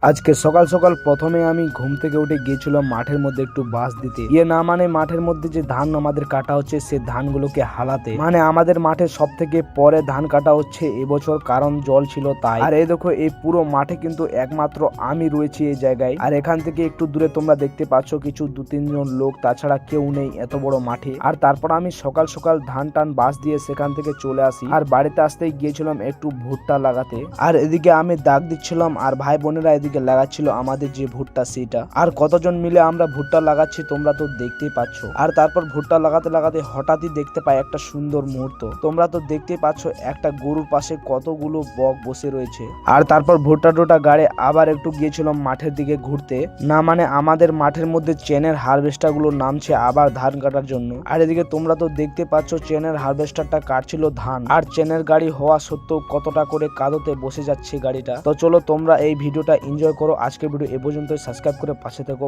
আজকে সকাল সকাল প্রথমে আমি ঘুম থেকে উঠে গিয়েছিলাম মাঠের মধ্যে একটু বাস দিতে। না মানে মাঠের মধ্যে যে ধান আমাদের কাটা হচ্ছে সে ধানগুলোকে হালাতে, মানে আমাদের মাঠে সব থেকে পরে ধান কাটা হচ্ছে এবছর, কারণ জল ছিল তাই। আর এই দেখো এই পুরো মাঠে কিন্তু একমাত্র আমি রয়েছি এই জায়গায়। আর এখান থেকে একটু দূরে তোমরা দেখতে পাচ্ছ কিছু 2-3 জন লোক, তাছাড়া কেউ নেই এত বড় মাঠে। আর তারপর আমি সকাল সকাল ধান টান বাস দিয়ে সেখান থেকে চলে আসি। আর বাড়িতে আসতেই গিয়েছিলাম একটু ভুট্টা লাগাতে। আর এদিকে আমি দাগ দিচ্ছিলাম আর ভাই বোনেরা এদিকে লাগাচ্ছিল আমাদের যে ভুট্টা সেটা। আর কতজন মিলে আমরা ভুট্টা লাগাচ্ছি তোমরা তো দেখতেই পাচ্ছ। আর তারপর ভুট্টা লাগাতে লাগাতে হঠাৎই দেখতে পাই একটা সুন্দর মুহূর্ত। তোমরা তো দেখতেই পাচ্ছ একটা গরুর পাশে কতগুলো বক বসে রয়েছে। আর তারপর ভুট্টা টোটা গাড়ে আবার একটু গিয়েছিলাম মাঠের দিকে ঘুরতে। না মানে আমাদের মাঠের মধ্যে চেনের হারভেস্টার গুলো নামছে আবার ধান কাটার জন্য। আর এদিকে তোমরা তো দেখতে পাচ্ছ চেনের হারভেস্টারটা কাটছিল ধান। আর চেনের গাড়ি হওয়া সত্ত্বেও কতটা করে কাদোতে বসে যাচ্ছে গাড়িটা। তো চলো তোমরা এই ভিডিওটা এনজয় করো। আজকের ভিডিও এ পর্যন্ত, সাবস্ক্রাইব করে পাশে থেকো।